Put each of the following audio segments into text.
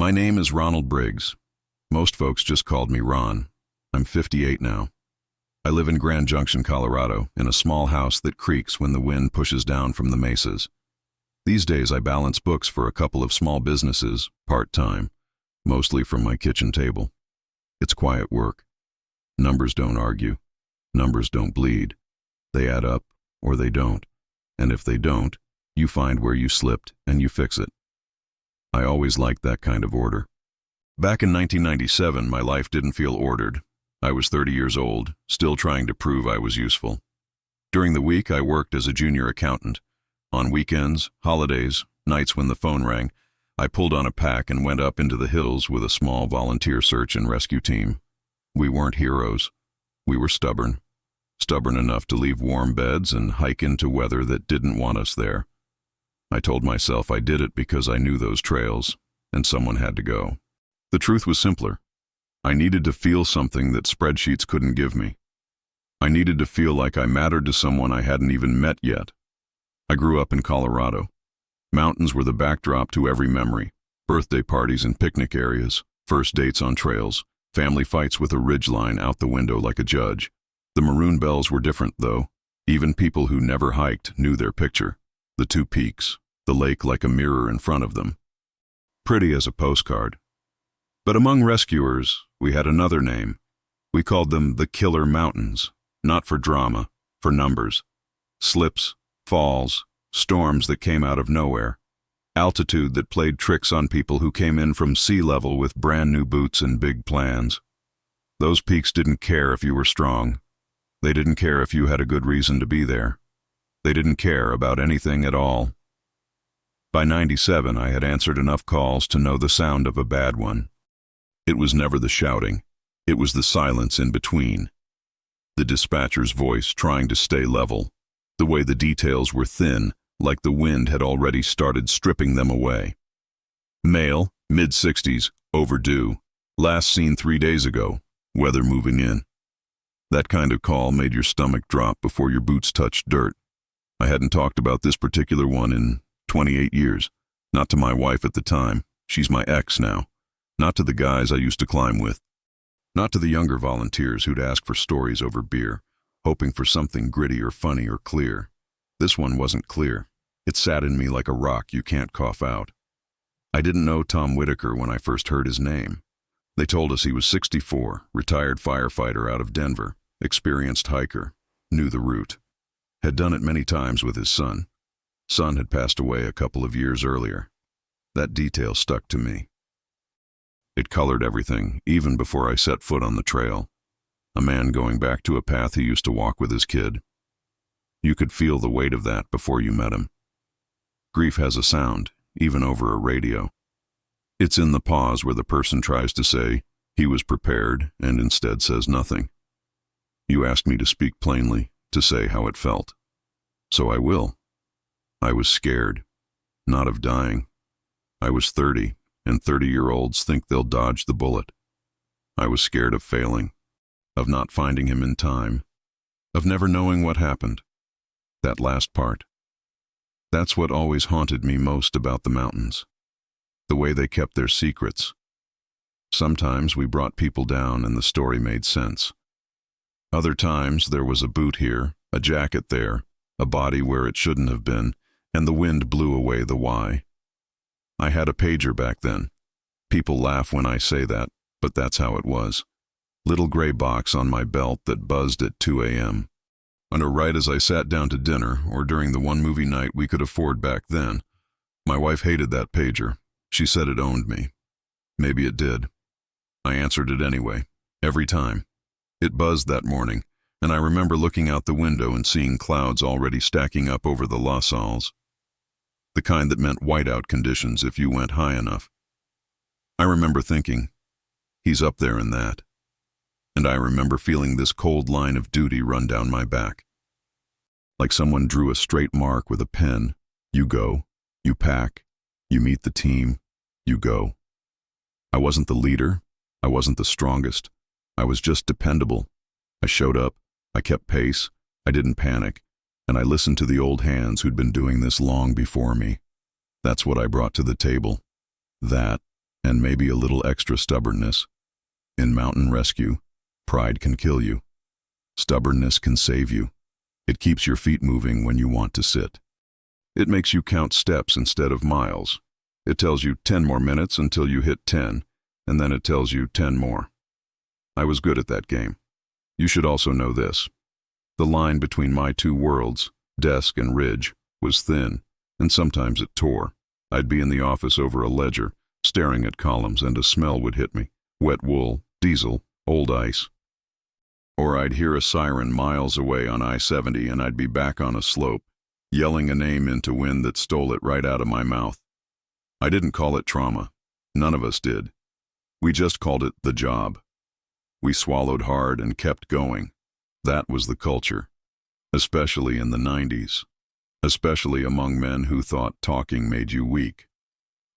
My name is Ronald Briggs. Most folks just called me Ron. I'm 58 now. I live in Grand Junction, Colorado, in a small house that creaks when the wind pushes down from the mesas. These days I balance books for a couple of small businesses, part-time, mostly from my kitchen table. It's quiet work. Numbers don't argue. Numbers don't bleed. They add up, or they don't. And if they don't, you find where you slipped and you fix it. I always liked that kind of order. Back in 1997, my life didn't feel ordered. I was 30 years old, still trying to prove I was useful. During the week, I worked as a junior accountant. On weekends, holidays, nights when the phone rang, I pulled on a pack and went up into the hills with a small volunteer search and rescue team. We weren't heroes. We were stubborn. Stubborn enough to leave warm beds and hike into weather that didn't want us there. I told myself I did it because I knew those trails, and someone had to go. The truth was simpler. I needed to feel something that spreadsheets couldn't give me. I needed to feel like I mattered to someone I hadn't even met yet. I grew up in Colorado. Mountains were the backdrop to every memory. Birthday parties in picnic areas, first dates on trails, family fights with a ridgeline out the window like a judge. The Maroon bells were different, though. Even people who never hiked knew their picture. The two peaks, the lake like a mirror in front of them. Pretty as a postcard. But among rescuers, we had another name. We called them the Killer Mountains, not for drama, for numbers. Slips, falls, storms that came out of nowhere. Altitude that played tricks on people who came in from sea level with brand new boots and big plans. Those peaks didn't care if you were strong. They didn't care if you had a good reason to be there. They didn't care about anything at all. By 97, I had answered enough calls to know the sound of a bad one. It was never the shouting. It was the silence in between. The dispatcher's voice trying to stay level. The way the details were thin, like the wind had already started stripping them away. Male, mid-60s, overdue. Last seen 3 days ago. Weather moving in. That kind of call made your stomach drop before your boots touched dirt. I hadn't talked about this particular one in 28 years. Not to my wife at the time. She's my ex now. Not to the guys I used to climb with. Not to the younger volunteers who'd ask for stories over beer, hoping for something gritty or funny or clear. This one wasn't clear. It sat in me like a rock you can't cough out. I didn't know Tom Whitaker when I first heard his name. They told us he was 64, retired firefighter out of Denver, experienced hiker, knew the route. Had done it many times with his son. Son had passed away a couple of years earlier. That detail stuck to me. It colored everything, even before I set foot on the trail. A man going back to a path he used to walk with his kid. You could feel the weight of that before you met him. Grief has a sound, even over a radio. It's in the pause where the person tries to say he was prepared and instead says nothing. You asked me to speak plainly, to say how it felt. So I will. I was scared, not of dying. I was 30, and 30-year-olds think they'll dodge the bullet. I was scared of failing, of not finding him in time, of never knowing what happened. That last part. That's what always haunted me most about the mountains. The way they kept their secrets. Sometimes we brought people down and the story made sense. Other times there was a boot here, a jacket there, a body where it shouldn't have been, and the wind blew away the why. I had a pager back then. People laugh when I say that, but that's how it was. Little gray box on my belt that buzzed at 2 a.m. And right as I sat down to dinner, or during the one movie night we could afford back then, my wife hated that pager. She said it owned me. Maybe it did. I answered it anyway, every time. It buzzed that morning, and I remember looking out the window and seeing clouds already stacking up over the La Salles. The kind that meant whiteout conditions if you went high enough. I remember thinking, he's up there in that. And I remember feeling this cold line of duty run down my back. Like someone drew a straight mark with a pen. You go, you pack, you meet the team, you go. I wasn't the leader, I wasn't the strongest, I was just dependable. I showed up, I kept pace, I didn't panic, and I listened to the old hands who'd been doing this long before me. That's what I brought to the table. That, and maybe a little extra stubbornness. In mountain rescue, pride can kill you. Stubbornness can save you. It keeps your feet moving when you want to sit. It makes you count steps instead of miles. It tells you 10 more minutes until you hit 10, and then it tells you 10 more. I was good at that game. You should also know this. The line between my two worlds, desk and ridge, was thin, and sometimes it tore. I'd be in the office over a ledger, staring at columns, and a smell would hit me. Wet wool, diesel, old ice. Or I'd hear a siren miles away on I-70 and I'd be back on a slope, yelling a name into wind that stole it right out of my mouth. I didn't call it trauma. None of us did. We just called it the job. We swallowed hard and kept going. That was the culture, especially in the 90s, especially among men who thought talking made you weak.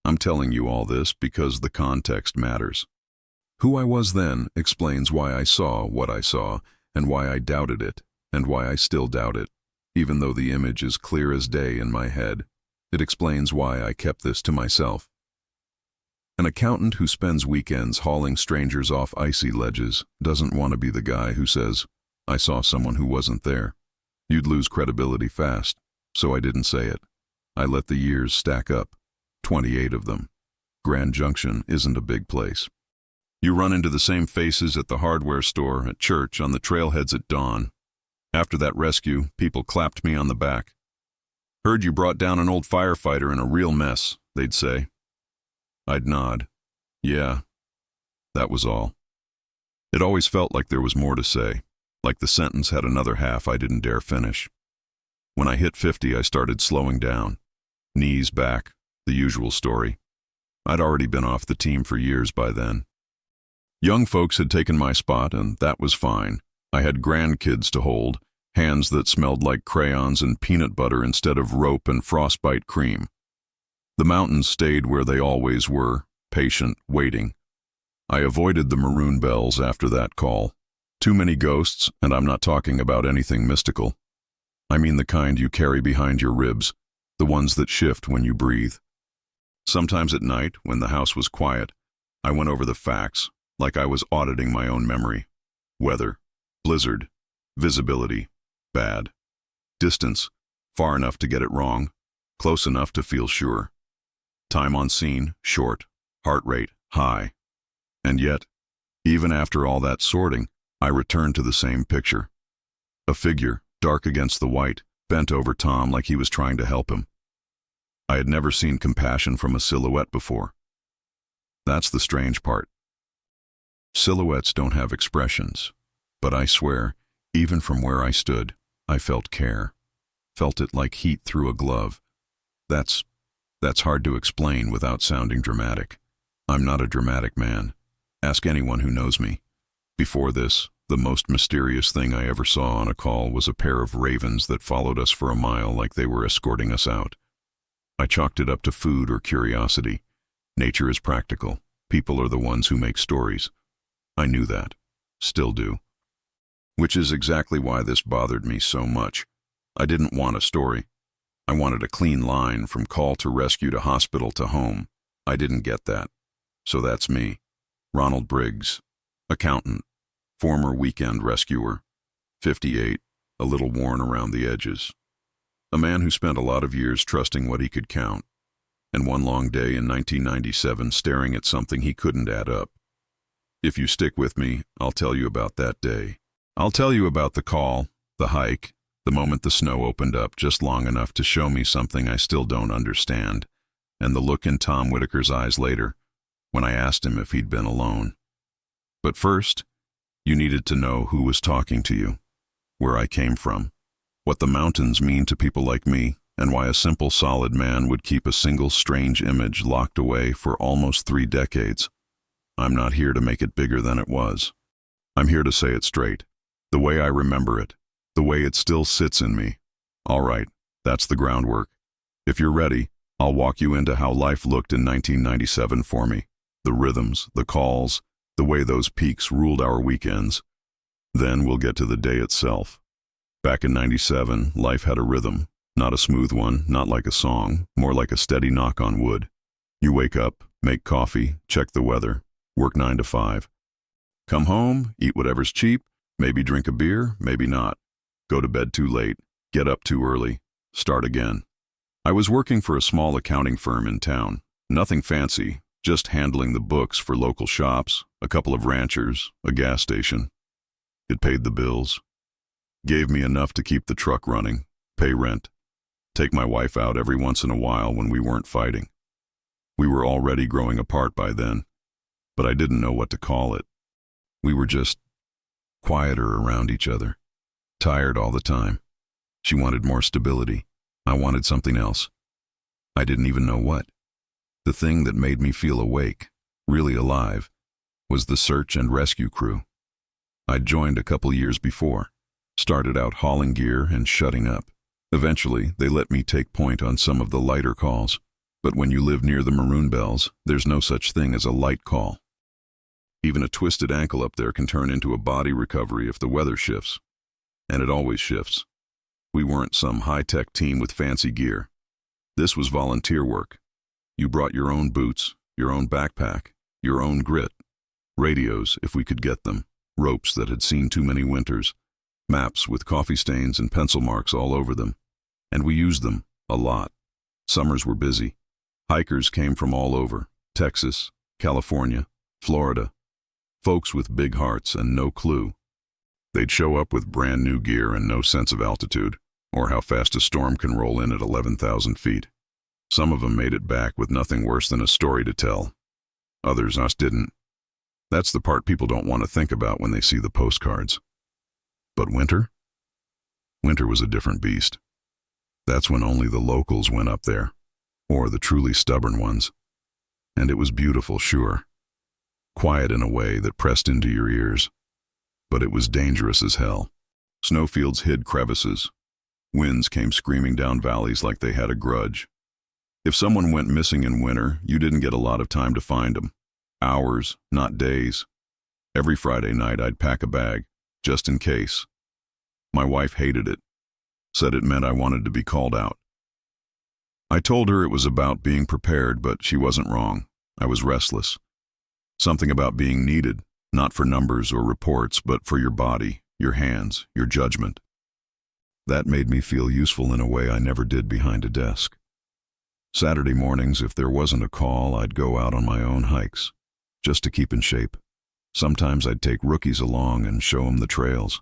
I'm telling you all this because the context matters. Who I was then explains why I saw what I saw, and why I doubted it, and why I still doubt it, even though the image is clear as day in my head. It explains why I kept this to myself. An accountant who spends weekends hauling strangers off icy ledges doesn't want to be the guy who says, "I saw someone who wasn't there." You'd lose credibility fast, so I didn't say it. I let the years stack up, 28 of them. Grand Junction isn't a big place. You run into the same faces at the hardware store, at church, on the trailheads at dawn. After that rescue, people clapped me on the back. "Heard you brought down an old firefighter in a real mess," they'd say. I'd nod. Yeah, that was all. It always felt like there was more to say, like the sentence had another half I didn't dare finish. When I hit 50, I started slowing down. Knees back, the usual story. I'd already been off the team for years by then. Young folks had taken my spot, and that was fine. I had grandkids to hold, hands that smelled like crayons and peanut butter instead of rope and frostbite cream. The mountains stayed where they always were, patient, waiting. I avoided the Maroon bells after that call. Too many ghosts, and I'm not talking about anything mystical. I mean the kind you carry behind your ribs, the ones that shift when you breathe. Sometimes at night, when the house was quiet, I went over the facts, like I was auditing my own memory. Weather, blizzard, visibility, bad. Distance, far enough to get it wrong, close enough to feel sure. Time on scene, short, heart rate, high. And yet, even after all that sorting, I returned to the same picture. A figure, dark against the white, bent over Tom like he was trying to help him. I had never seen compassion from a silhouette before. That's the strange part. Silhouettes don't have expressions, but I swear, even from where I stood, I felt care. Felt it like heat through a glove. That's hard to explain without sounding dramatic. I'm not a dramatic man. Ask anyone who knows me. Before this, the most mysterious thing I ever saw on a call was a pair of ravens that followed us for a mile like they were escorting us out. I chalked it up to food or curiosity. Nature is practical. People are the ones who make stories. I knew that. Still do. Which is exactly why this bothered me so much. I didn't want a story. I wanted a clean line from call to rescue to hospital to home. I didn't get that. So that's me. Ronald Briggs. Accountant. Former weekend rescuer. 58. A little worn around the edges. A man who spent a lot of years trusting what he could count. And one long day in 1997 staring at something he couldn't add up. If you stick with me, I'll tell you about that day. I'll tell you about the call, the hike, the moment the snow opened up just long enough to show me something I still don't understand, and the look in Tom Whitaker's eyes later, when I asked him if he'd been alone. But first, you needed to know who was talking to you, where I came from, what the mountains mean to people like me, and why a simple solid man would keep a single strange image locked away for almost 3 decades. I'm not here to make it bigger than it was. I'm here to say it straight, the way I remember it, the way it still sits in me. All right, that's the groundwork. If you're ready, I'll walk you into how life looked in 1997 for me. The rhythms, the calls, the way those peaks ruled our weekends. Then we'll get to the day itself. Back in 97, life had a rhythm. Not a smooth one, not like a song, more like a steady knock on wood. You wake up, Make coffee, check the weather, work 9 to 5. Come home, eat whatever's cheap, maybe drink a beer, maybe not. Go to bed too late, get up too early, start again. I was working for a small accounting firm in town. Nothing fancy, just handling the books for local shops, a couple of ranchers, a gas station. It paid the bills. Gave me enough to keep the truck running, pay rent, take my wife out every once in a while when we weren't fighting. We were already growing apart by then, but I didn't know what to call it. We were just quieter around each other, tired all the time. She wanted more stability. I wanted something else. I didn't even know what. The thing that made me feel awake, really alive, was the search and rescue crew. I'd joined a couple years before, started out hauling gear and shutting up. Eventually, they let me take point on some of the lighter calls, but when you live near the Maroon bells, there's no such thing as a light call. Even a twisted ankle up there can turn into a body recovery if the weather shifts. And it always shifts. We weren't some high-tech team with fancy gear. This was volunteer work. You brought your own boots, your own backpack, your own grit, radios if we could get them, ropes that had seen too many winters, maps with coffee stains and pencil marks all over them. And we used them, a lot. Summers were busy. Hikers came from all over, Texas, California, Florida. Folks with big hearts and no clue. They'd show up with brand new gear and no sense of altitude, or how fast a storm can roll in at 11,000 feet. Some of them made it back with nothing worse than a story to tell. Others us didn't. That's the part people don't want to think about when they see the postcards. But winter? Winter was a different beast. That's when only the locals went up there, or the truly stubborn ones. And it was beautiful, sure. Quiet in a way that pressed into your ears. But it was dangerous as hell. Snowfields hid crevices. Winds came screaming down valleys like they had a grudge. If someone went missing in winter, you didn't get a lot of time to find them. Hours, not days. Every Friday night I'd pack a bag, just in case. My wife hated it. Said it meant I wanted to be called out. I told her it was about being prepared, but she wasn't wrong. I was restless. Something about being needed, not for numbers or reports, but for your body, your hands, your judgment. That made me feel useful in a way I never did behind a desk. Saturday mornings, if there wasn't a call, I'd go out on my own hikes, just to keep in shape. Sometimes I'd take rookies along and show them the trails.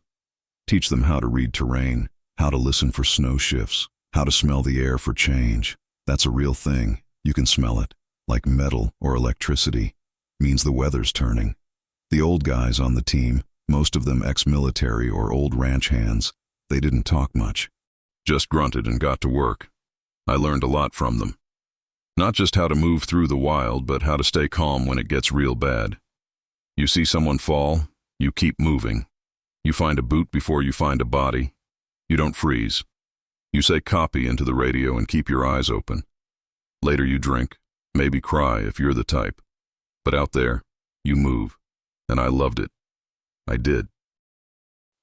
Teach them how to read terrain, how to listen for snow shifts, how to smell the air for change. That's a real thing. You can smell it, like metal or electricity. Means the weather's turning. The old guys on the team, most of them ex-military or old ranch hands, they didn't talk much. Just grunted and got to work. I learned a lot from them. Not just how to move through the wild, but how to stay calm when it gets real bad. You see someone fall, you keep moving. You find a boot before you find a body. You don't freeze. You say copy into the radio and keep your eyes open. Later you drink, maybe cry if you're the type. But out there, you move. And I loved it. I did.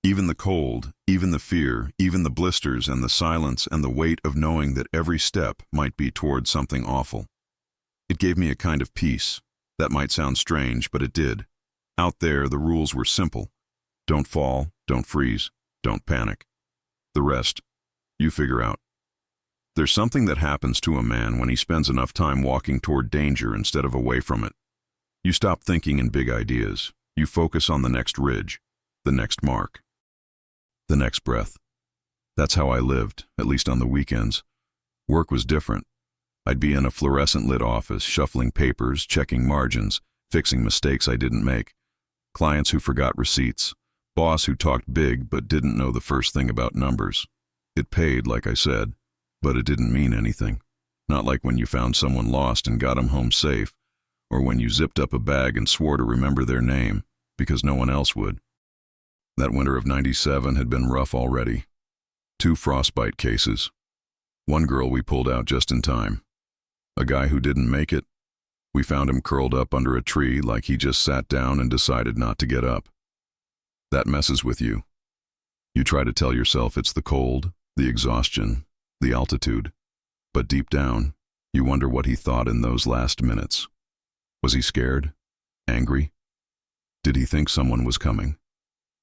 Even the cold, even the fear, even the blisters and the silence and the weight of knowing that every step might be toward something awful. It gave me a kind of peace. That might sound strange, but it did. Out there, the rules were simple. Don't fall, don't freeze, don't panic. The rest, you figure out. There's something that happens to a man when he spends enough time walking toward danger instead of away from it. You stop thinking in big ideas. You focus on the next ridge, the next mark, the next breath. That's how I lived, at least on the weekends. Work was different. I'd be in a fluorescent-lit office, shuffling papers, checking margins, fixing mistakes I didn't make, clients who forgot receipts, boss who talked big but didn't know the first thing about numbers. It paid, like I said, but it didn't mean anything. Not like when you found someone lost and got him home safe, or when you zipped up a bag and swore to remember their name, because no one else would. That winter of '97 had been rough already. 2 frostbite cases. One girl we pulled out just in time. A guy who didn't make it. We found him curled up under a tree like he just sat down and decided not to get up. That messes with you. You try to tell yourself it's the cold, the exhaustion, the altitude. But deep down, you wonder what he thought in those last minutes. Was he scared? Angry? Did he think someone was coming?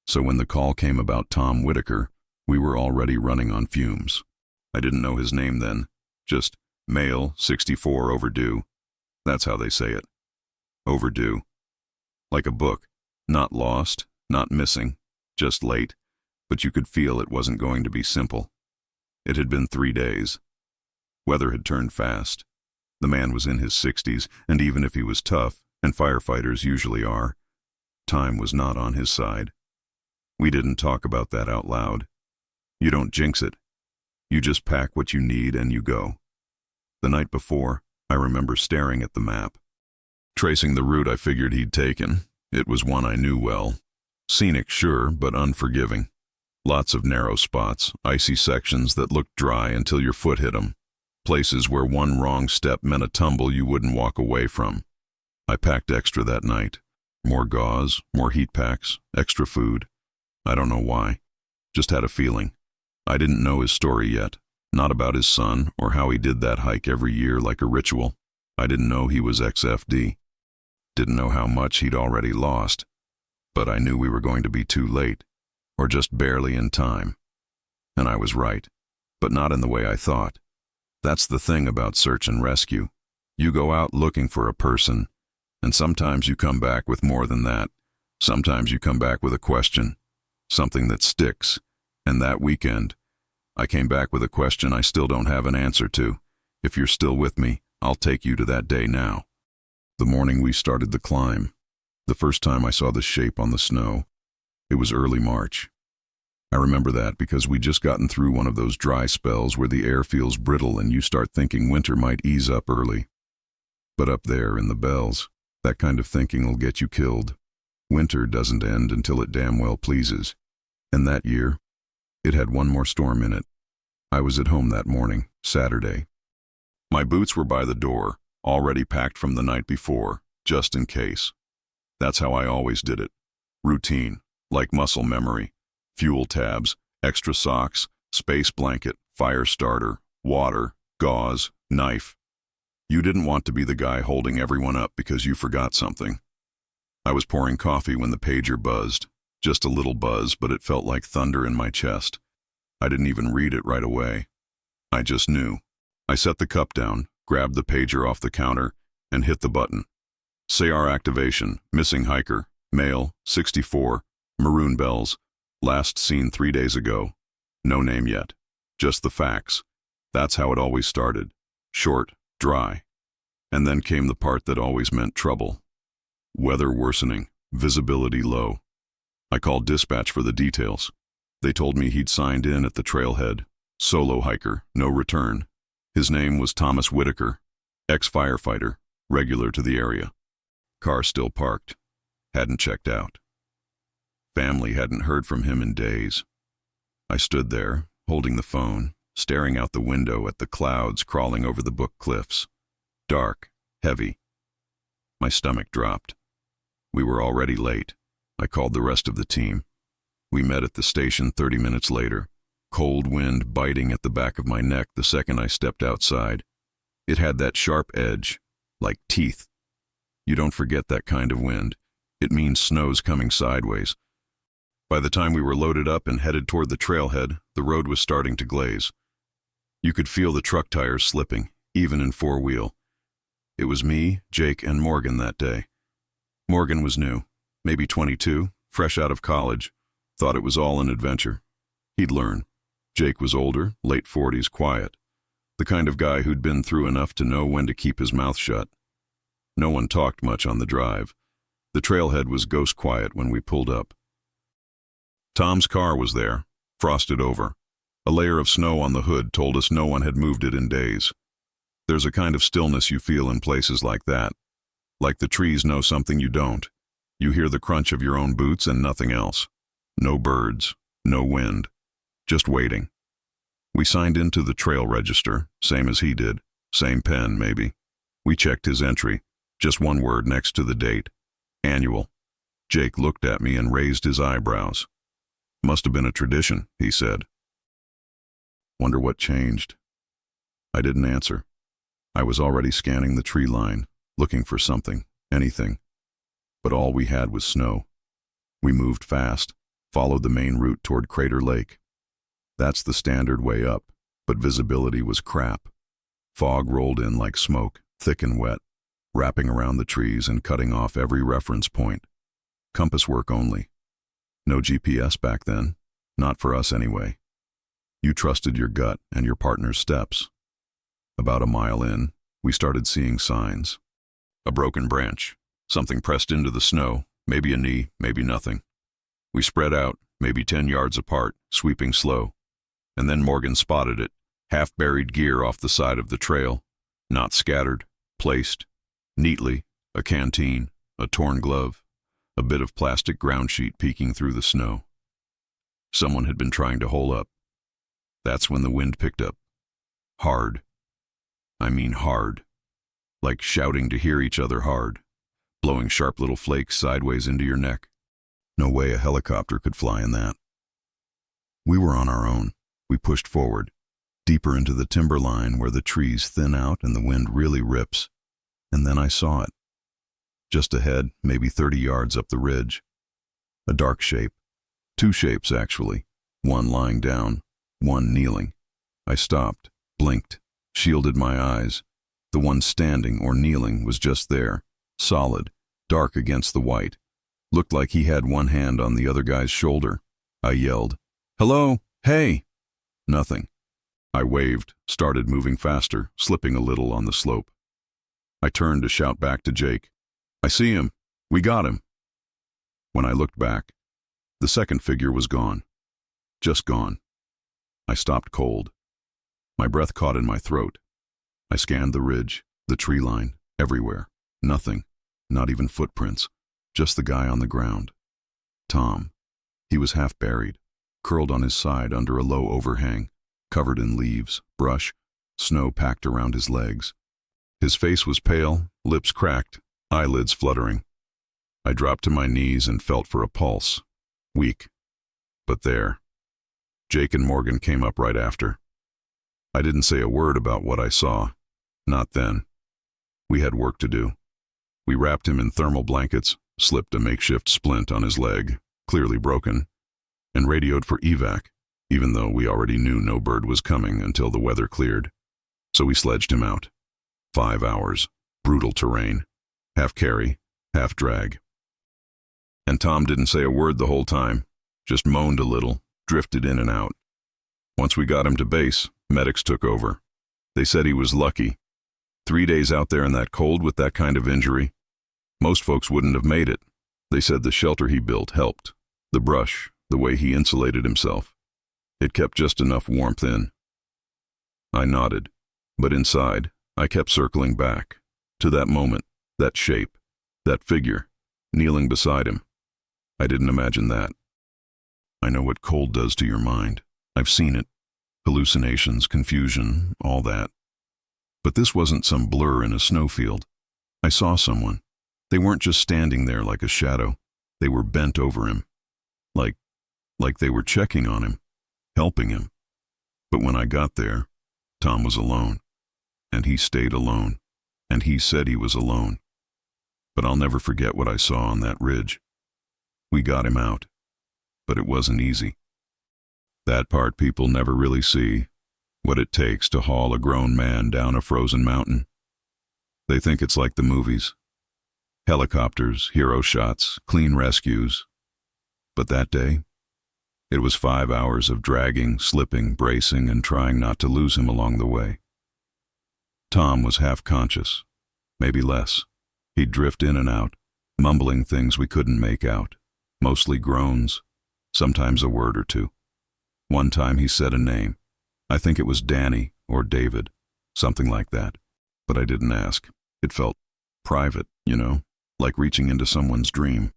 So when the call came about Tom Whitaker, we were already running on fumes. I didn't know his name then, just male, 64, overdue. That's how they say it. Overdue. Like a book. Not lost, not missing, just late, but you could feel it wasn't going to be simple. It had been 3 days. Weather had turned fast. The man was in his 60s, and even if he was tough, and firefighters usually are, time was not on his side. We didn't talk about that out loud. You don't jinx it. You just pack what you need and you go. The night before, I remember staring at the map. Tracing the route I figured he'd taken. It was one I knew well. Scenic, sure, but unforgiving. Lots of narrow spots, icy sections that looked dry until your foot hit them. Places where one wrong step meant a tumble you wouldn't walk away from. I packed extra that night. More gauze, more heat packs, extra food. I don't know why. Just had a feeling. I didn't know his story yet. Not about his son or how he did that hike every year like a ritual. I didn't know he was XFD. Didn't know how much he'd already lost. But I knew we were going to be too late, or just barely in time. And I was right, but not in the way I thought. That's the thing about search and rescue. You go out looking for a person, and sometimes you come back with more than that. Sometimes you come back with a question, something that sticks. And that weekend, I came back with a question I still don't have an answer to. If you're still with me, I'll take you to that day now. The morning we started the climb, the first time I saw the shape on the snow, it was early March. I remember that because we'd just gotten through one of those dry spells where the air feels brittle and you start thinking winter might ease up early. But up there in the bells, that kind of thinking will get you killed. Winter doesn't end until it damn well pleases. And that year, it had one more storm in it. I was at home that morning, Saturday. My boots were by the door, already packed from the night before, just in case. That's how I always did it. Routine, like muscle memory. Fuel tabs, extra socks, space blanket, fire starter, water, gauze, knife. You didn't want to be the guy holding everyone up because you forgot something. I was pouring coffee when the pager buzzed. Just a little buzz, but it felt like thunder in my chest. I didn't even read it right away. I just knew. I set the cup down, grabbed the pager off the counter, and hit the button. SAR activation, missing hiker, male, 64, Maroon bells, last seen 3 days ago. No name yet. Just the facts. That's how it always started. Short, dry. And then came the part that always meant trouble. Weather worsening, visibility low. I called dispatch for the details. They told me he'd signed in at the trailhead. Solo hiker, no return. His name was Thomas Whitaker, ex-firefighter, regular to the area. Car still parked. Hadn't checked out. Family hadn't heard from him in days. I stood there, holding the phone, staring out the window at the clouds crawling over the Book Cliffs. Dark, heavy. My stomach dropped. We were already late. I called the rest of the team. We met at the station 30 minutes later, cold wind biting at the back of my neck the second I stepped outside. It had that sharp edge, like teeth. You don't forget that kind of wind. It means snow's coming sideways. By the time we were loaded up and headed toward the trailhead, the road was starting to glaze. You could feel the truck tires slipping, even in four-wheel. It was me, Jake, and Morgan that day. Morgan was new, maybe 22, fresh out of college, thought it was all an adventure. He'd learn. Jake was older, late 40s, quiet. The kind of guy who'd been through enough to know when to keep his mouth shut. No one talked much on the drive. The trailhead was ghost quiet when we pulled up. Tom's car was there, frosted over. A layer of snow on the hood told us no one had moved it in days. There's a kind of stillness you feel in places like that. Like the trees know something you don't. You hear the crunch of your own boots and nothing else. No birds, no wind. Just waiting. We signed into the trail register, same as he did. Same pen, maybe. We checked his entry. Just one word next to the date. Annual. Jake looked at me and raised his eyebrows. Must have been a tradition, he said. Wonder what changed. I didn't answer. I was already scanning the tree line, looking for something, anything. But all we had was snow. We moved fast, followed the main route toward Crater Lake. That's the standard way up, but visibility was crap. Fog rolled in like smoke, thick and wet, wrapping around the trees and cutting off every reference point. Compass work only. No GPS back then, not for us anyway. You trusted your gut and your partner's steps. About a mile in, we started seeing signs. A broken branch, something pressed into the snow, maybe a knee, maybe nothing. We spread out, maybe 10 yards apart, sweeping slow. And then Morgan spotted it, half-buried gear off the side of the trail, not scattered, placed, neatly, a canteen, a torn glove, a bit of plastic ground sheet peeking through the snow. Someone had been trying to hole up. That's when the wind picked up. Hard. I mean hard. Like shouting to hear each other hard, blowing sharp little flakes sideways into your neck. No way a helicopter could fly in that. We were on our own. We pushed forward, deeper into the timber line where the trees thin out and the wind really rips. And then I saw it. Just ahead, maybe 30 yards up the ridge. A dark shape. Two shapes, actually. One lying down, one kneeling. I stopped, blinked, shielded my eyes. The one standing or kneeling was just there, solid, dark against the white. Looked like he had one hand on the other guy's shoulder. I yelled, "Hello, hey!" Nothing. I waved, started moving faster, slipping a little on the slope. I turned to shout back to Jake, "I see him. We got him." When I looked back, the second figure was gone. Just gone. I stopped cold. My breath caught in my throat. I scanned the ridge, the tree line, everywhere. Nothing, not even footprints, just the guy on the ground. Tom. He was half buried, curled on his side under a low overhang, covered in leaves, brush, snow packed around his legs. His face was pale, lips cracked, eyelids fluttering. I dropped to my knees and felt for a pulse. Weak. But there. Jake and Morgan came up right after. I didn't say a word about what I saw. Not then. We had work to do. We wrapped him in thermal blankets, slipped a makeshift splint on his leg, clearly broken, and radioed for evac, even though we already knew no bird was coming until the weather cleared. So we sledged him out. 5 hours, brutal terrain, half carry, half drag. And Tom didn't say a word the whole time, just moaned a little, drifted in and out. Once we got him to base, medics took over. They said he was lucky. 3 days out there in that cold with that kind of injury. Most folks wouldn't have made it. They said the shelter he built helped. The brush, the way he insulated himself. It kept just enough warmth in. I nodded, but inside, I kept circling back, to that moment, that shape, that figure, kneeling beside him. I didn't imagine that. I know what cold does to your mind. I've seen it. Hallucinations, confusion, all that. But this wasn't some blur in a snowfield. I saw someone. They weren't just standing there like a shadow. They were bent over him. Like they were checking on him, helping him. But when I got there, Tom was alone. And he stayed alone. And he said he was alone. But I'll never forget what I saw on that ridge. We got him out. But it wasn't easy. That part people never really see. What it takes to haul a grown man down a frozen mountain. They think it's like the movies. Helicopters, hero shots, clean rescues. But that day, it was 5 hours of dragging, slipping, bracing, and trying not to lose him along the way. Tom was half conscious, maybe less. He'd drift in and out, mumbling things we couldn't make out, mostly groans, sometimes a word or two. One time he said a name. I think it was Danny or David, something like that. But I didn't ask. It felt private, like reaching into someone's dream.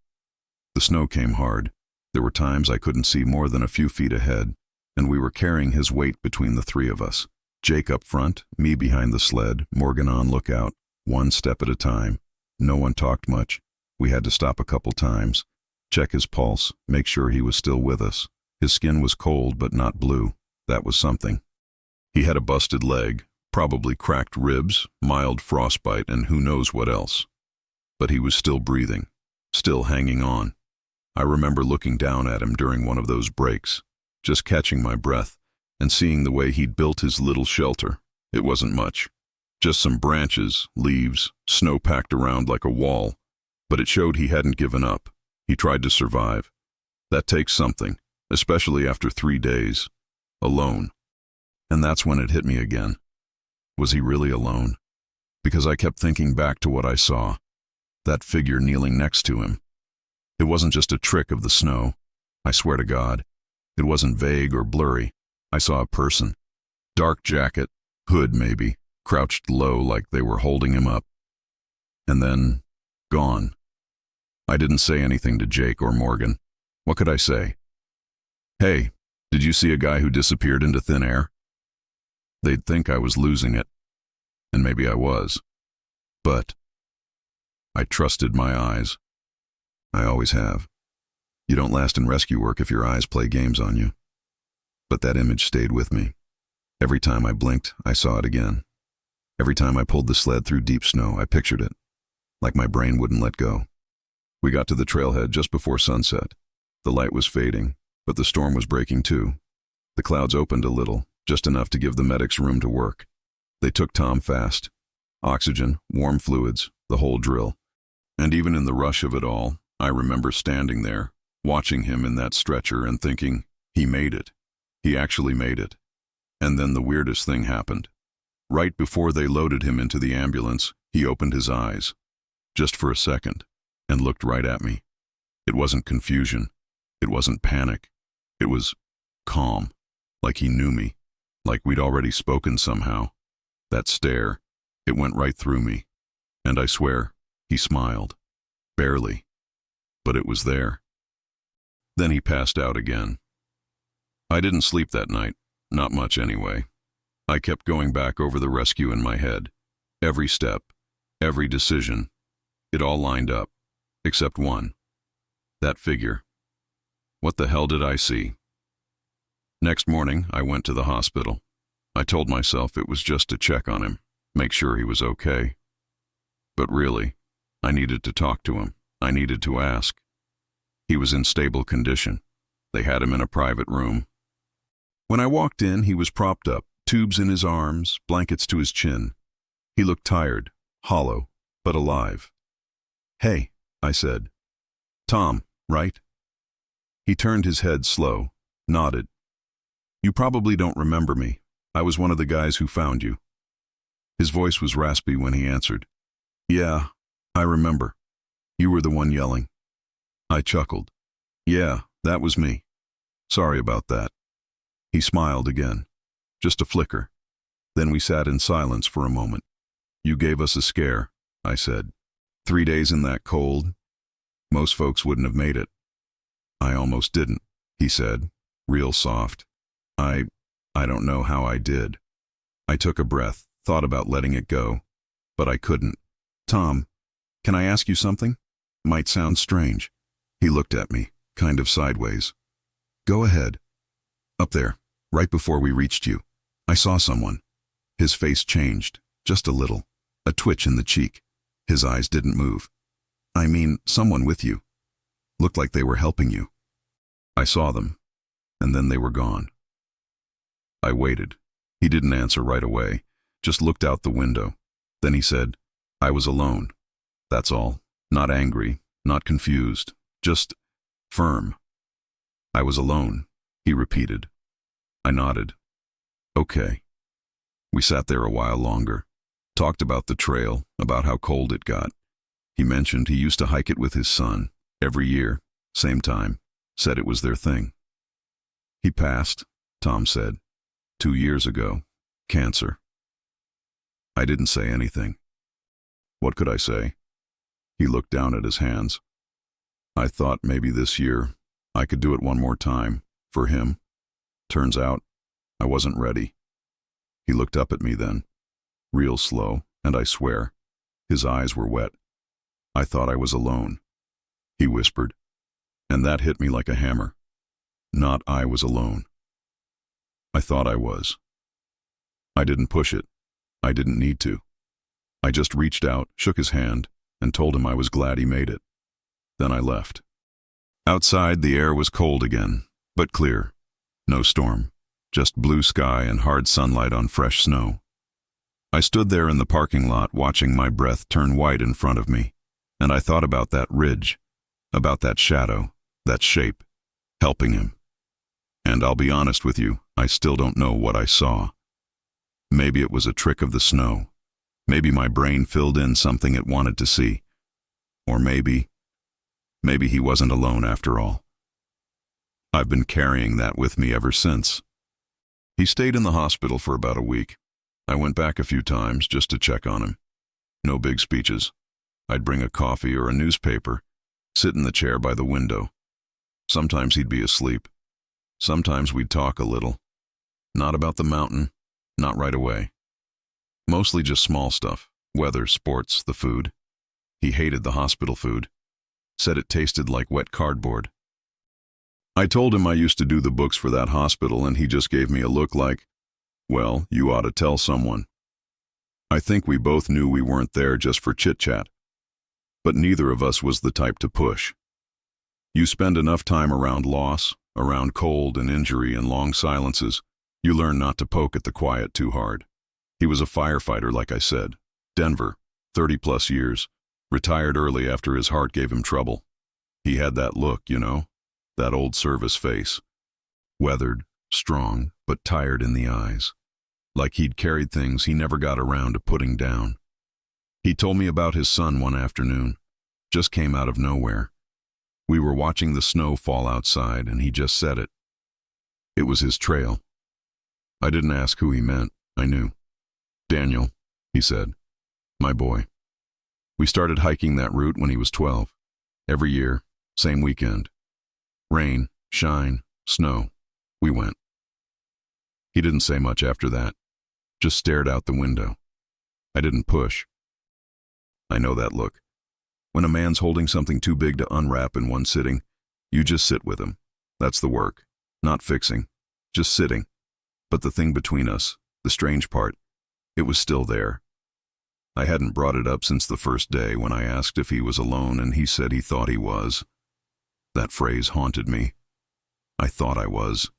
The snow came hard. There were times I couldn't see more than a few feet ahead, and we were carrying his weight between the three of us. Jake up front, me behind the sled, Morgan on lookout, one step at a time. No one talked much. We had to stop a couple times, check his pulse, make sure he was still with us. His skin was cold but not blue. That was something. He had a busted leg, probably cracked ribs, mild frostbite, and who knows what else. but he was still breathing, still hanging on. I remember looking down at him during one of those breaks, just catching my breath, and seeing the way he'd built his little shelter. It wasn't much. Just some branches, leaves, snow packed around like a wall. But it showed he hadn't given up. He tried to survive. That takes something, especially after 3 days. Alone. And that's when it hit me again. Was he really alone? Because I kept thinking back to what I saw. That figure kneeling next to him. It wasn't just a trick of the snow. I swear to God. It wasn't vague or blurry. I saw a person. Dark jacket, hood maybe, crouched low like they were holding him up. And then, gone. I didn't say anything to Jake or Morgan. What could I say? Hey, did you see a guy who disappeared into thin air? They'd think I was losing it. And maybe I was. But I trusted my eyes. I always have. You don't last in rescue work if your eyes play games on you. But that image stayed with me. Every time I blinked, I saw it again. Every time I pulled the sled through deep snow, I pictured it. Like my brain wouldn't let go. We got to the trailhead just before sunset. The light was fading, but the storm was breaking too. The clouds opened a little, just enough to give the medics room to work. They took Tom fast. Oxygen, warm fluids, the whole drill. And even in the rush of it all, I remember standing there, watching him in that stretcher and thinking, he made it. He actually made it. And then the weirdest thing happened. Right before they loaded him into the ambulance, he opened his eyes, just for a second, and looked right at me. It wasn't confusion. It wasn't panic. It was calm, like he knew me, like we'd already spoken somehow. That stare, it went right through me. And I swear, he smiled. Barely. But it was there. Then he passed out again. I didn't sleep that night, not much anyway. I kept going back over the rescue in my head. Every step, every decision, it all lined up, except one. That figure. What the hell did I see? Next morning, I went to the hospital. I told myself it was just to check on him, make sure he was okay. But really, I needed to talk to him. I needed to ask. He was in stable condition. They had him in a private room. When I walked in, he was propped up, tubes in his arms, blankets to his chin. He looked tired, hollow, but alive. "Hey," I said. "Tom, right?" He turned his head slow, nodded. "You probably don't remember me. I was one of the guys who found you." His voice was raspy when he answered. "Yeah, I remember. You were the one yelling." I chuckled. "Yeah, that was me. Sorry about that." He smiled again. Just a flicker. Then we sat in silence for a moment. "You gave us a scare," I said. 3 days in that cold. Most folks wouldn't have made it." "I almost didn't," he said, real soft. I don't know how I did." I took a breath, thought about letting it go, but I couldn't. "Tom, can I ask you something? Might sound strange." He looked at me, kind of sideways. "Go ahead." "Up there, right before we reached you, I saw someone." His face changed, just a little, a twitch in the cheek. His eyes didn't move. "I mean, someone with you. Looked like they were helping you." I saw them, and then they were gone. I waited. He didn't answer right away, just looked out the window. Then he said, "I was alone. That's all. Not angry, not confused, just firm." "I was alone," he repeated. I nodded. "Okay." We sat there a while longer, talked about the trail, about how cold it got. He mentioned he used to hike it with his son, every year, same time, said it was their thing. "He passed," Tom said, 2 years ago, cancer." I didn't say anything. What could I say? He looked down at his hands. I thought maybe this year I could do it one more time, for him. Turns out, I wasn't ready. He looked up at me then, real slow, and I swear, his eyes were wet. "I thought I was alone," he whispered, and that hit me like a hammer. Not I was alone. I thought I was. I didn't push it. I didn't need to. I just reached out, shook his hand, and told him I was glad he made it. Then I left. Outside, the air was cold again, but clear. No storm, just blue sky and hard sunlight on fresh snow. I stood there in the parking lot watching my breath turn white in front of me, and I thought about that ridge, about that shadow, that shape, helping him. And I'll be honest with you, I still don't know what I saw. Maybe it was a trick of the snow. Maybe my brain filled in something it wanted to see. Or maybe he wasn't alone after all. I've been carrying that with me ever since. He stayed in the hospital for about a week. I went back a few times just to check on him. No big speeches. I'd bring a coffee or a newspaper, sit in the chair by the window. Sometimes he'd be asleep. Sometimes we'd talk a little. Not about the mountain, not right away. Mostly just small stuff, weather, sports, the food. He hated the hospital food. Said it tasted like wet cardboard. I told him I used to do the books for that hospital, and he just gave me a look like, well, you ought to tell someone. I think we both knew we weren't there just for chit-chat. But neither of us was the type to push. You spend enough time around loss, around cold and injury and long silences, you learn not to poke at the quiet too hard. He was a firefighter, like I said. Denver, 30-plus years. Retired early after his heart gave him trouble. He had that look, you know, that old service face. Weathered, strong, but tired in the eyes. Like he'd carried things he never got around to putting down. He told me about his son one afternoon. Just came out of nowhere. We were watching the snow fall outside, and he just said it. It was his trail. I didn't ask who he meant. I knew. Daniel, he said. My boy. We started hiking that route when he was 12. Every year, same weekend. Rain, shine, snow. We went. He didn't say much after that. Just stared out the window. I didn't push. I know that look. When a man's holding something too big to unwrap in one sitting, you just sit with him. That's the work. Not fixing. Just sitting. But the thing between us, the strange part, it was still there. I hadn't brought it up since the first day when I asked if he was alone and he said he thought he was. That phrase haunted me. I thought I was.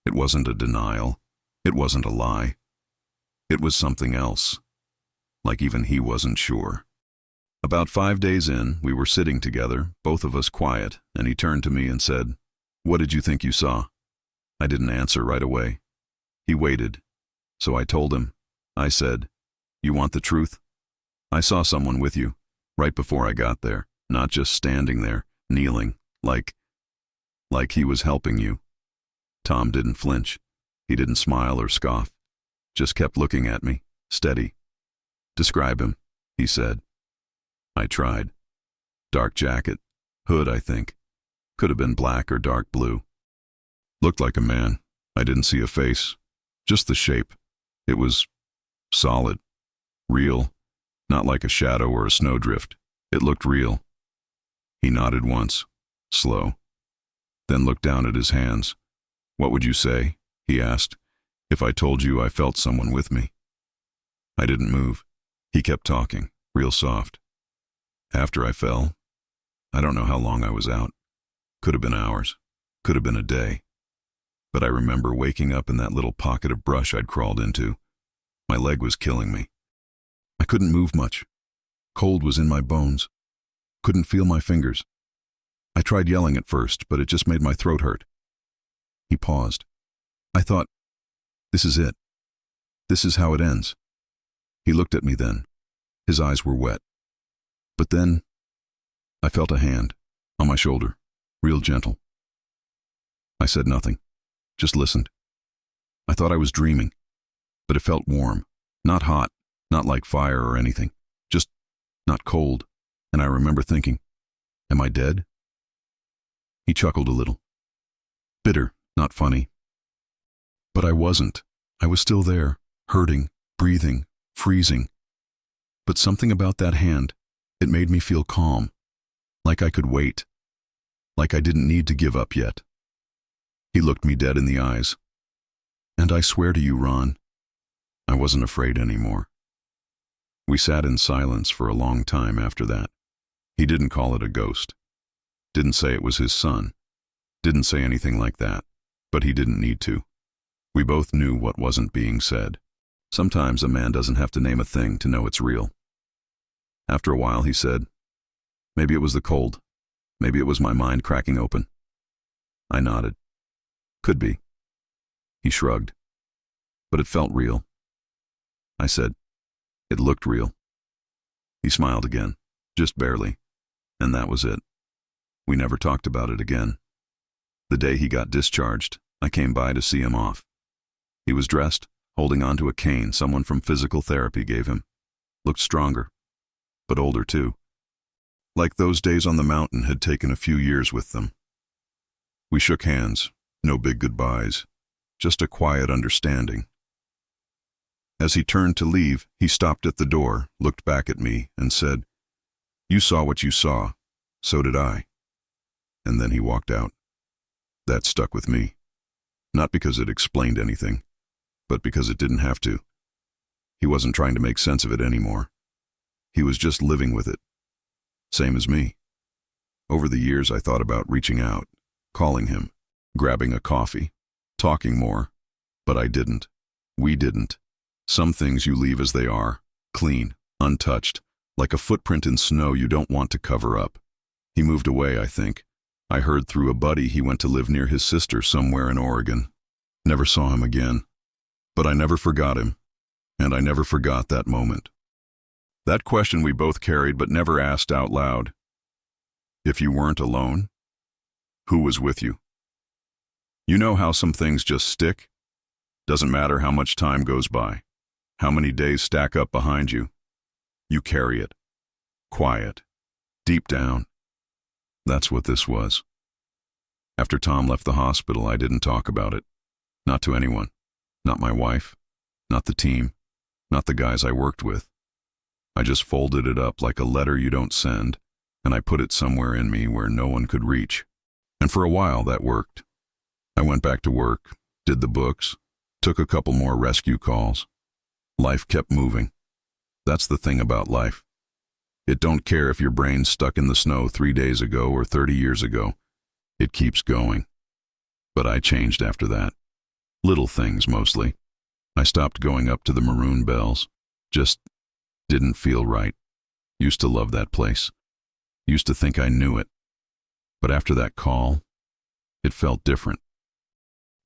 It wasn't a denial. It wasn't a lie. It was something else. Like even he wasn't sure. About 5 days in, we were sitting together, both of us quiet, and he turned to me and said, "What did you think you saw?" I didn't answer right away. He waited. So I told him. I said, "You want the truth? I saw someone with you, right before I got there, not just standing there, kneeling, like he was helping you." Tom didn't flinch. He didn't smile or scoff. Just kept looking at me, steady. "Describe him," he said. I tried. Dark jacket, hood, I think. Could have been black or dark blue. Looked like a man. I didn't see a face, just the shape. It was solid, real, not like a shadow or a snowdrift. It looked real. He nodded once, slow, then looked down at his hands. "What would you say," he asked, "if I told you I felt someone with me?" I didn't move. He kept talking, real soft. After I fell, I don't know how long I was out. Could have been hours, could have been a day. But I remember waking up in that little pocket of brush I'd crawled into. My leg was killing me. I couldn't move much. Cold was in my bones. Couldn't feel my fingers. I tried yelling at first, but it just made my throat hurt. He paused. I thought, this is it. This is how it ends. He looked at me then. His eyes were wet. But then, I felt a hand on my shoulder, real gentle. I said nothing, just listened. I thought I was dreaming, but it felt warm, not hot, not like fire or anything, just not cold. And I remember thinking, am I dead? He chuckled a little. Bitter, not funny. But I wasn't. I was still there, hurting, breathing, freezing. But something about that hand, it made me feel calm, like I could wait, like I didn't need to give up yet. He looked me dead in the eyes. And I swear to you, Ron, I wasn't afraid anymore. We sat in silence for a long time after that. He didn't call it a ghost. Didn't say it was his son. Didn't say anything like that. But he didn't need to. We both knew what wasn't being said. Sometimes a man doesn't have to name a thing to know it's real. After a while, he said, "Maybe it was the cold. Maybe it was my mind cracking open." I nodded. "Could be." He shrugged. "But it felt real." I said, "It looked real." He smiled again, just barely, and that was it. We never talked about it again. The day he got discharged, I came by to see him off. He was dressed, holding onto a cane someone from physical therapy gave him. Looked stronger, but older too. Like those days on the mountain had taken a few years with them. We shook hands, no big goodbyes, just a quiet understanding. As he turned to leave, he stopped at the door, looked back at me, and said, "You saw what you saw, so did I." And then he walked out. That stuck with me. Not because it explained anything, but because it didn't have to. He wasn't trying to make sense of it anymore. He was just living with it. Same as me. Over the years, I thought about reaching out, calling him, grabbing a coffee, talking more, but I didn't. We didn't. Some things you leave as they are, clean, untouched, like a footprint in snow you don't want to cover up. He moved away, I think. I heard through a buddy he went to live near his sister somewhere in Oregon. Never saw him again. But I never forgot him, and I never forgot that moment. That question we both carried but never asked out loud. If you weren't alone, who was with you? You know how some things just stick? Doesn't matter how much time goes by, how many days stack up behind you. You carry it. Quiet. Deep down. That's what this was. After Tom left the hospital, I didn't talk about it. Not to anyone. Not my wife. Not the team. Not the guys I worked with. I just folded it up like a letter you don't send, and I put it somewhere in me where no one could reach. And for a while, that worked. I went back to work, did the books, took a couple more rescue calls. Life kept moving. That's the thing about life. It don't care if your brain's stuck in the snow 3 days ago or 30 years ago. It keeps going. But I changed after that. Little things, mostly. I stopped going up to the Maroon bells. Just didn't feel right. Used to love that place. Used to think I knew it. But after that call, it felt different.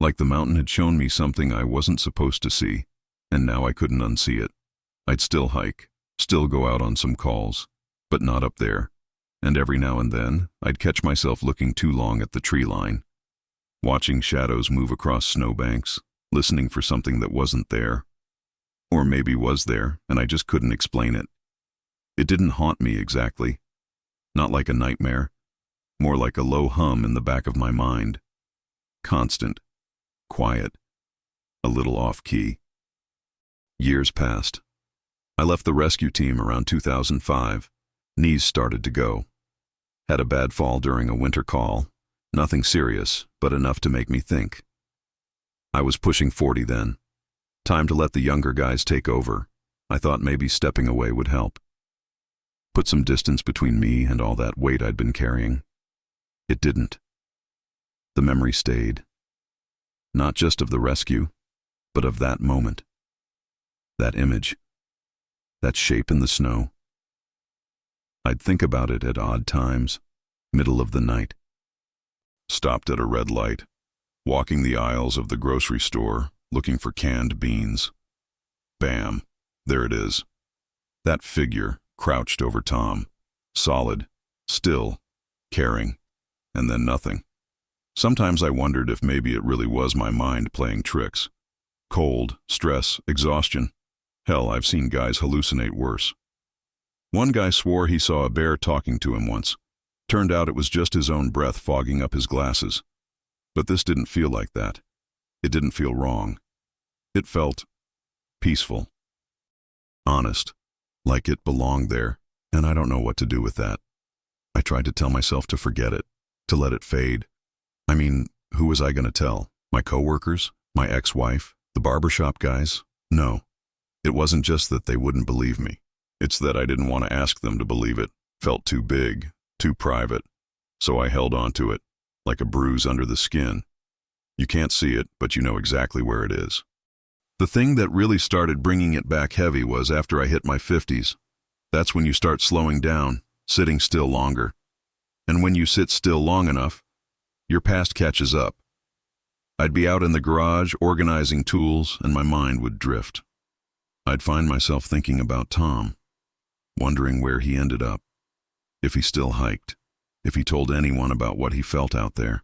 Like the mountain had shown me something I wasn't supposed to see, and now I couldn't unsee it. I'd still hike, still go out on some calls, but not up there. And every now and then, I'd catch myself looking too long at the tree line, watching shadows move across snowbanks, listening for something that wasn't there. Or maybe was there, and I just couldn't explain it. It didn't haunt me exactly. Not like a nightmare. More like a low hum in the back of my mind. Constant. Quiet. A little off-key. Years passed. I left the rescue team around 2005. Knees started to go. Had a bad fall during a winter call. Nothing serious, but enough to make me think. I was pushing 40 then. Time to let the younger guys take over. I thought maybe stepping away would help. Put some distance between me and all that weight I'd been carrying. It didn't. The memory stayed. Not just of the rescue, but of that moment. That image. That shape in the snow. I'd think about it at odd times, middle of the night. Stopped at a red light, walking the aisles of the grocery store, looking for canned beans. Bam, there it is. That figure crouched over Tom, solid, still, caring, and then nothing. Sometimes I wondered if maybe it really was my mind playing tricks. Cold, stress, exhaustion. Hell, I've seen guys hallucinate worse. One guy swore he saw a bear talking to him once. Turned out it was just his own breath fogging up his glasses. But this didn't feel like that. It didn't feel wrong. It felt peaceful. Honest. Like it belonged there, and I don't know what to do with that. I tried to tell myself to forget it, to let it fade. I mean, who was I going to tell? My coworkers? My ex-wife? The barbershop guys? No. It wasn't just that they wouldn't believe me. It's that I didn't want to ask them to believe it. Felt too big, too private. So I held on to it, like a bruise under the skin. You can't see it, but you know exactly where it is. The thing that really started bringing it back heavy was after I hit my 50s. That's when you start slowing down, sitting still longer. And when you sit still long enough, your past catches up. I'd be out in the garage organizing tools, and my mind would drift. I'd find myself thinking about Tom, wondering where he ended up, if he still hiked, if he told anyone about what he felt out there.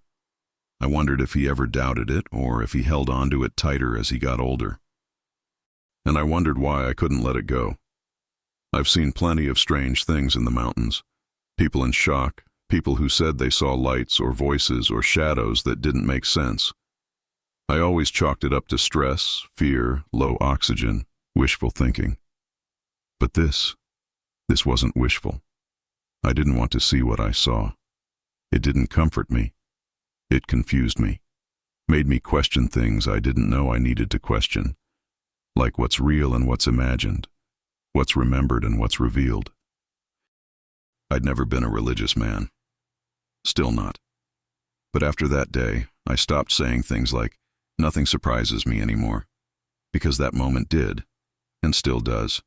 I wondered if he ever doubted it, or if he held on to it tighter as he got older. And I wondered why I couldn't let it go. I've seen plenty of strange things in the mountains. People in shock, people who said they saw lights or voices or shadows that didn't make sense. I always chalked it up to stress, fear, low oxygen, wishful thinking. But this wasn't wishful. I didn't want to see what I saw. It didn't comfort me. It confused me, made me question things I didn't know I needed to question, like what's real and what's imagined, what's remembered and what's revealed. I'd never been a religious man. Still not. But after that day, I stopped saying things like, "Nothing surprises me anymore," because that moment did, and still does.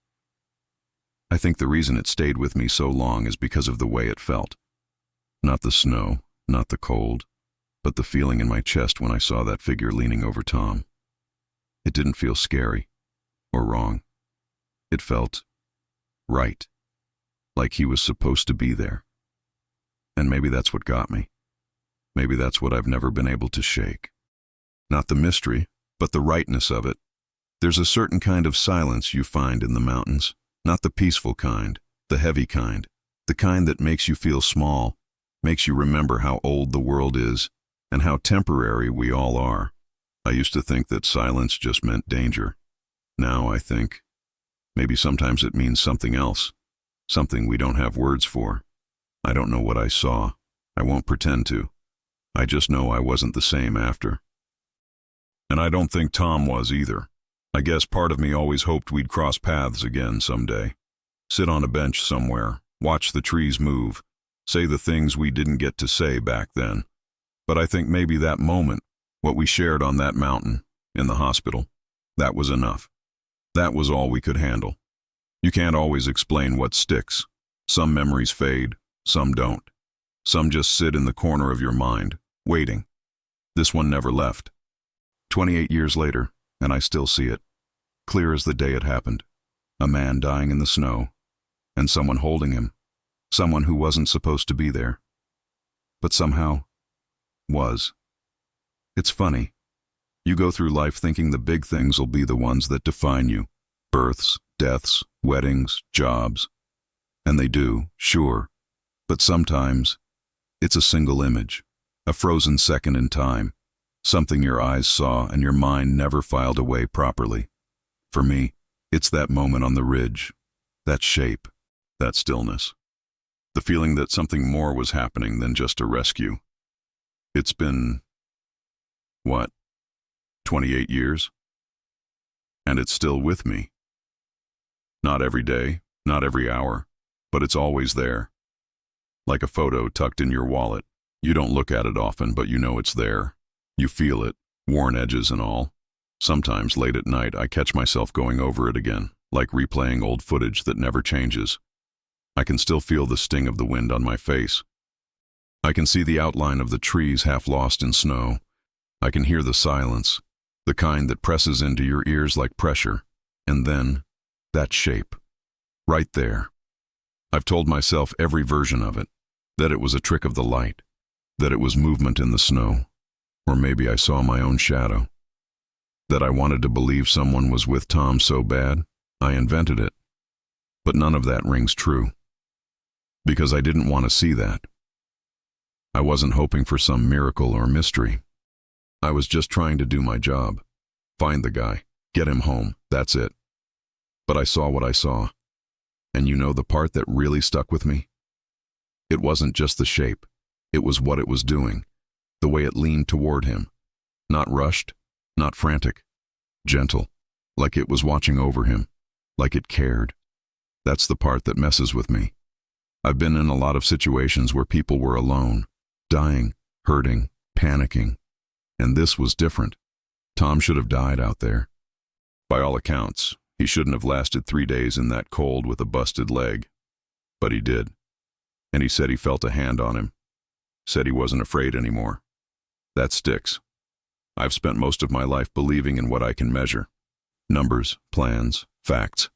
I think the reason it stayed with me so long is because of the way it felt. Not the snow, not the cold, but the feeling in my chest when I saw that figure leaning over Tom. It didn't feel scary or wrong. It felt right, like he was supposed to be there. And maybe that's what got me. Maybe that's what I've never been able to shake. Not the mystery, but the rightness of it. There's a certain kind of silence you find in the mountains, not the peaceful kind, the heavy kind, the kind that makes you feel small, makes you remember how old the world is, and how temporary we all are. I used to think that silence just meant danger. Now I think maybe sometimes it means something else, something we don't have words for. I don't know what I saw. I won't pretend to. I just know I wasn't the same after. And I don't think Tom was either. I guess part of me always hoped we'd cross paths again someday. Sit on a bench somewhere, watch the trees move, say the things we didn't get to say back then. But I think maybe that moment, what we shared on that mountain, in the hospital, that was enough. That was all we could handle. You can't always explain what sticks. Some memories fade, some don't. Some just sit in the corner of your mind, waiting. This one never left. 28 years later, and I still see it, clear as the day it happened. A man dying in the snow, and someone holding him, someone who wasn't supposed to be there, but somehow was. It's funny. You go through life thinking the big things will be the ones that define you. Births, deaths, weddings, jobs. And they do, sure. But sometimes, it's a single image, a frozen second in time, something your eyes saw and your mind never filed away properly. For me, it's that moment on the ridge, that shape, that stillness. The feeling that something more was happening than just a rescue. It's been, 28 years? And it's still with me. Not every day, not every hour, but it's always there. Like a photo tucked in your wallet. You don't look at it often, but you know it's there. You feel it, worn edges and all. Sometimes late at night, I catch myself going over it again, like replaying old footage that never changes. I can still feel the sting of the wind on my face. I can see the outline of the trees half lost in snow. I can hear the silence, the kind that presses into your ears like pressure. And then, that shape. Right there. I've told myself every version of it, that it was a trick of the light, that it was movement in the snow, or maybe I saw my own shadow. That I wanted to believe someone was with Tom so bad, I invented it. But none of that rings true. Because I didn't want to see that. I wasn't hoping for some miracle or mystery. I was just trying to do my job. Find the guy, get him home, that's it. But I saw what I saw. And you know the part that really stuck with me? It wasn't just the shape. It was what it was doing. The way it leaned toward him. Not rushed, not frantic. Gentle. Like it was watching over him. Like it cared. That's the part that messes with me. I've been in a lot of situations where people were alone, dying, hurting, panicking, and this was different. Tom should have died out there. By all accounts, he shouldn't have lasted 3 days in that cold with a busted leg. But he did. And he said he felt a hand on him. Said he wasn't afraid anymore. That sticks. I've spent most of my life believing in what I can measure. Numbers, plans, facts.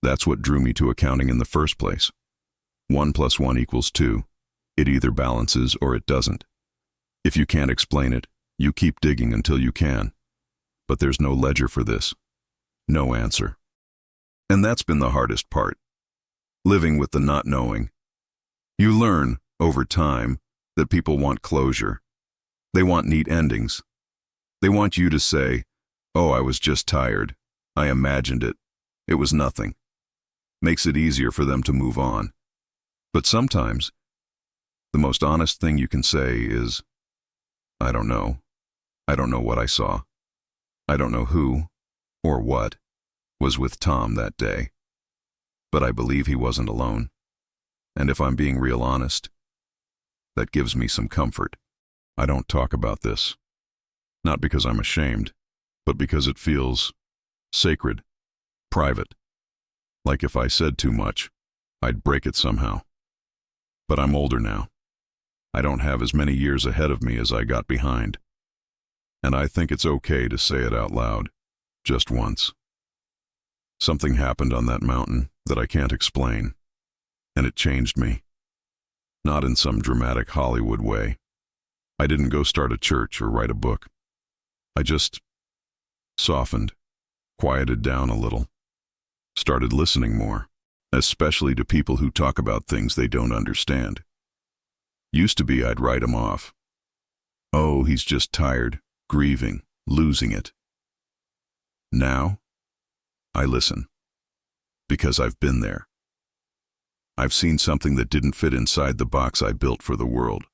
That's what drew me to accounting in the first place. 1 + 1 = 2. It either balances or it doesn't. If you can't explain it, you keep digging until you can. But there's no ledger for this. No answer. And that's been the hardest part. Living with the not knowing. You learn, over time, that people want closure. They want neat endings. They want you to say, "Oh, I was just tired. I imagined it. It was nothing." Makes it easier for them to move on. But sometimes, the most honest thing you can say is, "I don't know. I don't know what I saw. I don't know who, or what, was with Tom that day. But I believe he wasn't alone. And if I'm being real honest, that gives me some comfort." I don't talk about this. Not because I'm ashamed, but because it feels sacred, private. Like if I said too much, I'd break it somehow. But I'm older now. I don't have as many years ahead of me as I got behind. And I think it's okay to say it out loud, just once. Something happened on that mountain that I can't explain, and it changed me. Not in some dramatic Hollywood way. I didn't go start a church or write a book. I just softened, quieted down a little, started listening more, especially to people who talk about things they don't understand. Used to be I'd write 'em off. Oh, he's just tired, grieving, losing it. Now, I listen. Because I've been there. I've seen something that didn't fit inside the box I built for the world.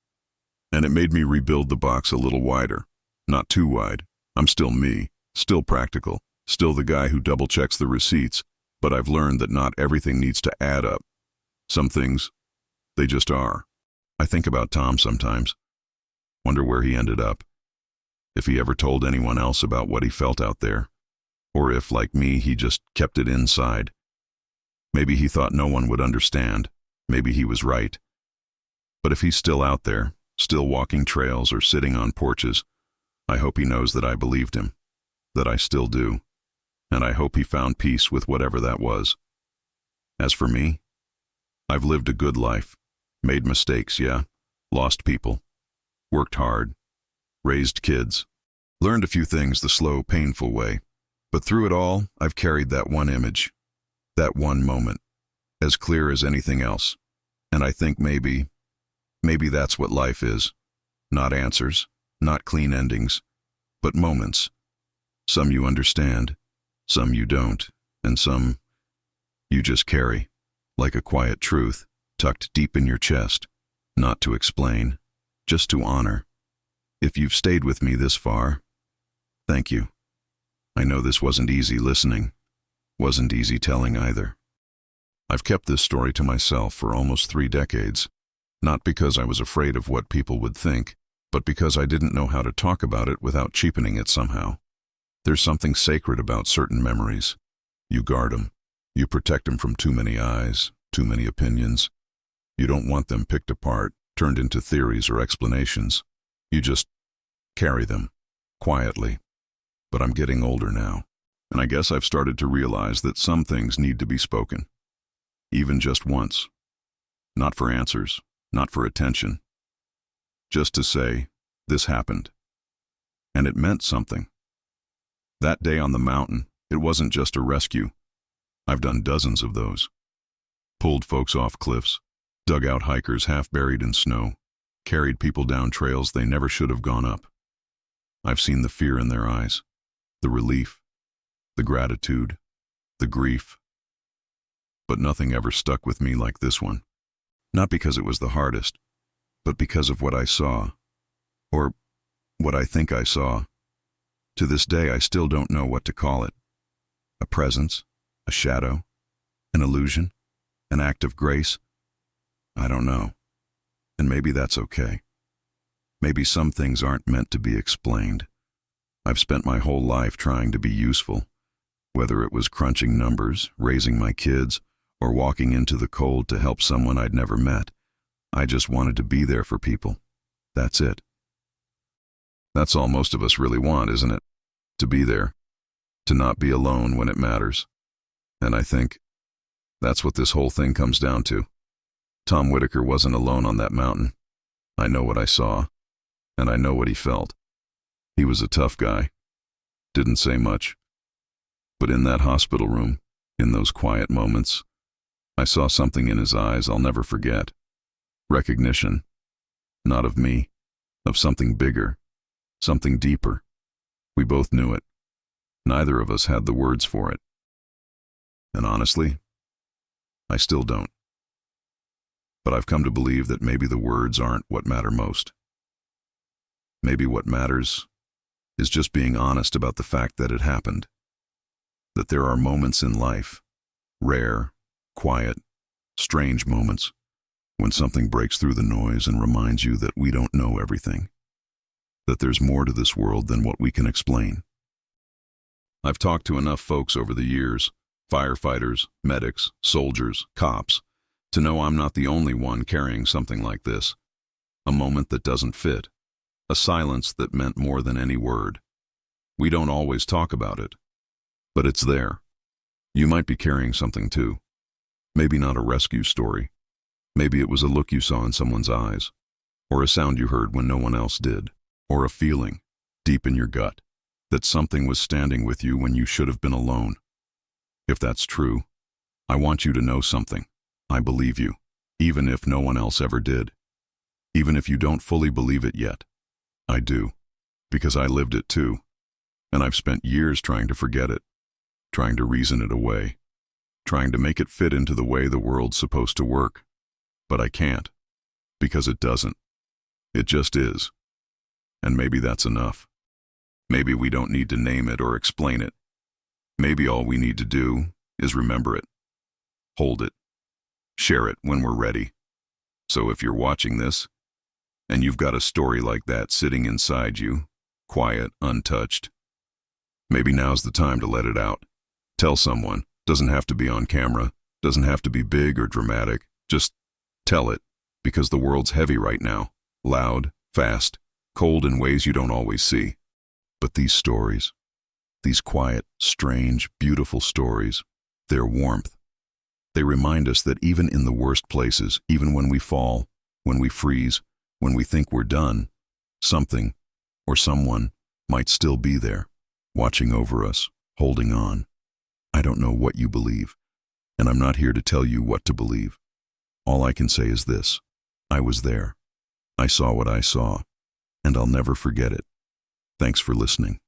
And it made me rebuild the box a little wider. Not too wide. I'm still me, still practical, still the guy who double-checks the receipts, but I've learned that not everything needs to add up. Some things, they just are. I think about Tom sometimes. Wonder where he ended up. If he ever told anyone else about what he felt out there. Or if, like me, he just kept it inside. Maybe he thought no one would understand. Maybe he was right. But if he's still out there, still walking trails or sitting on porches, I hope he knows that I believed him, that I still do, and I hope he found peace with whatever that was. As for me, I've lived a good life, made mistakes, yeah, lost people, worked hard, raised kids, learned a few things the slow, painful way, but through it all, I've carried that one image, that one moment, as clear as anything else, and I think maybe that's what life is. Not answers, not clean endings, but moments. Some you understand, some you don't, and some you just carry, like a quiet truth, tucked deep in your chest, not to explain, just to honor. If you've stayed with me this far, thank you. I know this wasn't easy listening, wasn't easy telling either. I've kept this story to myself for almost 3 decades. Not because I was afraid of what people would think, but because I didn't know how to talk about it without cheapening it somehow. There's something sacred about certain memories. You guard them. You protect them from too many eyes, too many opinions. You don't want them picked apart, turned into theories or explanations. You just carry them, quietly. But I'm getting older now, and I guess I've started to realize that some things need to be spoken. Even just once. Not for answers. Not for attention. Just to say, this happened. And it meant something. That day on the mountain, it wasn't just a rescue. I've done dozens of those. Pulled folks off cliffs, dug out hikers half buried in snow, carried people down trails they never should have gone up. I've seen the fear in their eyes, the relief, the gratitude, the grief. But nothing ever stuck with me like this one. Not because it was the hardest, but because of what I saw, or what I think I saw. To this day, I still don't know what to call it. A presence, a shadow, An illusion? An act of grace? I don't know. And maybe that's okay. Maybe some things aren't meant to be explained. I've spent my whole life trying to be useful, whether it was crunching numbers, raising my kids, or walking into the cold to help someone I'd never met. I just wanted to be there for people. That's it. That's all most of us really want, isn't it? To be there. To not be alone when it matters. And I think that's what this whole thing comes down to. Tom Whitaker wasn't alone on that mountain. I know what I saw, and I know what he felt. He was a tough guy. Didn't say much. But in that hospital room, in those quiet moments, I saw something in his eyes I'll never forget. Recognition. Not of me, of something bigger, something deeper. We both knew it. Neither of us had the words for it. And honestly, I still don't. But I've come to believe that maybe the words aren't what matter most. Maybe what matters is just being honest about the fact that it happened. That there are moments in life, rare, quiet, strange moments, when something breaks through the noise and reminds you that we don't know everything. That there's more to this world than what we can explain. I've talked to enough folks over the years, firefighters, medics, soldiers, cops, to know I'm not the only one carrying something like this. A moment that doesn't fit. A silence that meant more than any word. We don't always talk about it, but it's there. You might be carrying something too. Maybe not a rescue story. Maybe it was a look you saw in someone's eyes, or a sound you heard when no one else did, or a feeling, deep in your gut, that something was standing with you when you should have been alone. If that's true, I want you to know something. I believe you, even if no one else ever did. Even if you don't fully believe it yet. I do, because I lived it too, and I've spent years trying to forget it, trying to reason it away, trying to make it fit into the way the world's supposed to work. But I can't, because it doesn't. It just is. And maybe that's enough. Maybe we don't need to name it or explain it. Maybe all we need to do is remember it, hold it, share it when we're ready. So if you're watching this, and you've got a story like that sitting inside you, quiet, untouched, maybe now's the time to let it out. Tell someone. Doesn't have to be on camera, doesn't have to be big or dramatic. Just tell it, because the world's heavy right now, loud, fast, cold in ways you don't always see. But these stories, these quiet, strange, beautiful stories, they're warmth. They remind us that even in the worst places, even when we fall, when we freeze, when we think we're done, something or someone might still be there, watching over us, holding on. I don't know what you believe, and I'm not here to tell you what to believe. All I can say is this: I was there. I saw what I saw, and I'll never forget it. Thanks for listening.